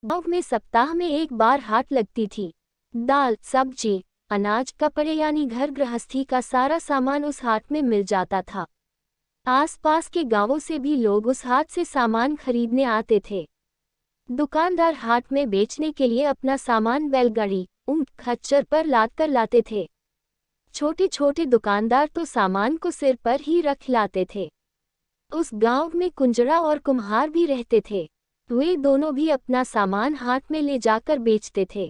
गाँव में सप्ताह में एक बार हाट लगती थी। दाल, सब्जी, अनाज, कपड़े यानी घर गृहस्थी का सारा सामान उस हाट में मिल जाता था। आसपास के गांवों से भी लोग उस हाट से सामान खरीदने आते थे। दुकानदार हाट में बेचने के लिए अपना सामान बैलगाड़ी, ऊंट, खच्चर पर लाद कर लाते थे। छोटे छोटे दुकानदार तो सामान को सिर पर ही रख लाते थे। उस गांव में कुंजड़ा और कुम्हार भी रहते थे। वे दोनों भी अपना सामान हाट में ले जाकर बेचते थे।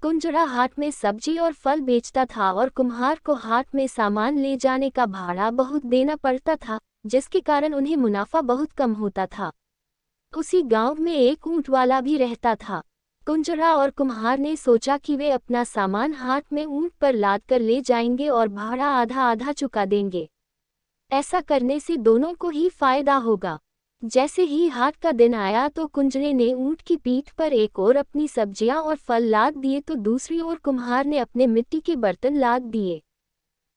कुंजड़ा हाट में सब्जी और फल बेचता था और कुम्हार को हाट में सामान ले जाने का भाड़ा बहुत देना पड़ता था, जिसके कारण उन्हें मुनाफा बहुत कम होता था। उसी गांव में एक ऊंट वाला भी रहता था। कुंजड़ा और कुम्हार ने सोचा कि वे अपना सामान हाट में ऊंट पर लाद कर ले जाएंगे और भाड़ा आधा आधा चुका देंगे। ऐसा करने से दोनों को ही फायदा होगा। जैसे ही हाट का दिन आया तो कुंजड़े ने ऊंट की पीठ पर एक ओर अपनी सब्जियां और फल लाद दिए तो दूसरी ओर कुम्हार ने अपने मिट्टी के बर्तन लाद दिए।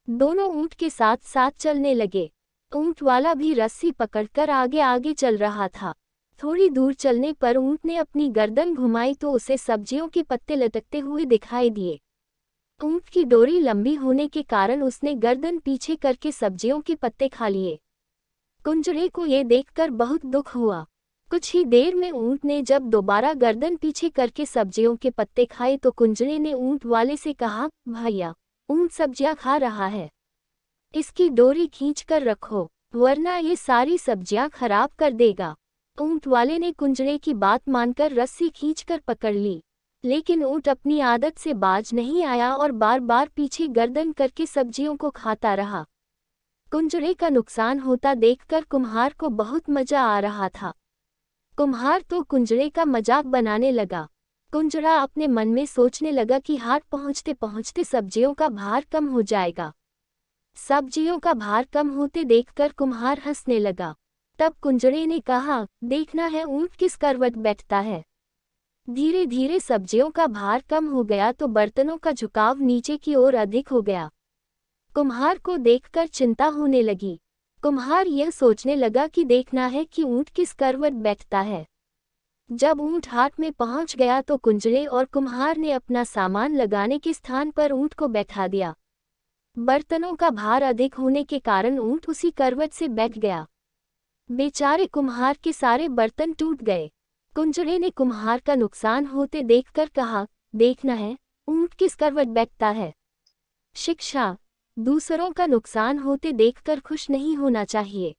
दोनों ऊंट के साथ साथ चलने लगे। ऊंट वाला भी रस्सी पकड़कर आगे आगे चल रहा था। थोड़ी दूर चलने पर ऊंट ने अपनी गर्दन घुमाई तो उसे सब्जियों के पत्ते लटकते हुए दिखाई दिए। ऊंट की डोरी लंबी होने के कारण उसने गर्दन पीछे करके सब्जियों के पत्ते खा लिए। कुंजड़े को ये देखकर बहुत दुख हुआ। कुछ ही देर में ऊंट ने जब दोबारा गर्दन पीछे करके सब्जियों के पत्ते खाए तो कुंजड़े ने ऊंट वाले से कहा, भैया, ऊंट सब्जियां खा रहा है, इसकी डोरी खींच कर रखो, वरना ये सारी सब्जियां खराब कर देगा। ऊंट वाले ने कुंजड़े की बात मानकर रस्सी खींचकर पकड़ ली, लेकिन ऊंट अपनी आदत से बाज नहीं आया और बार बार पीछे गर्दन करके सब्जियों को खाता रहा। कुंजड़े का नुकसान होता देखकर कुम्हार को बहुत मजा आ रहा था। कुम्हार तो कुंजड़े का मजाक बनाने लगा। कुंजड़ा अपने मन में सोचने लगा कि हाट पहुंचते पहुंचते सब्जियों का भार कम हो जाएगा। सब्जियों का भार कम होते देखकर कुम्हार हंसने लगा। तब कुंजड़े ने कहा, देखना है ऊंट किस करवट बैठता है। धीरे धीरे सब्जियों का भार कम हो गया तो बर्तनों का झुकाव नीचे की ओर अधिक हो गया। कुम्हार को देखकर चिंता होने लगी। कुम्हार यह सोचने लगा कि देखना है कि ऊंट किस करवट बैठता है। जब ऊंट हाट में पहुंच गया तो कुंजड़े और कुम्हार ने अपना सामान लगाने के स्थान पर ऊंट को बैठा दिया। बर्तनों का भार अधिक होने के कारण ऊंट उसी करवट से बैठ गया। बेचारे कुम्हार के सारे बर्तन टूट गए। कुंजड़े ने कुम्हार का नुकसान होते देखकर कहा, देखना है ऊंट किस करवट बैठता है। शिक्षा: दूसरों का नुकसान होते देखकर खुश नहीं होना चाहिए।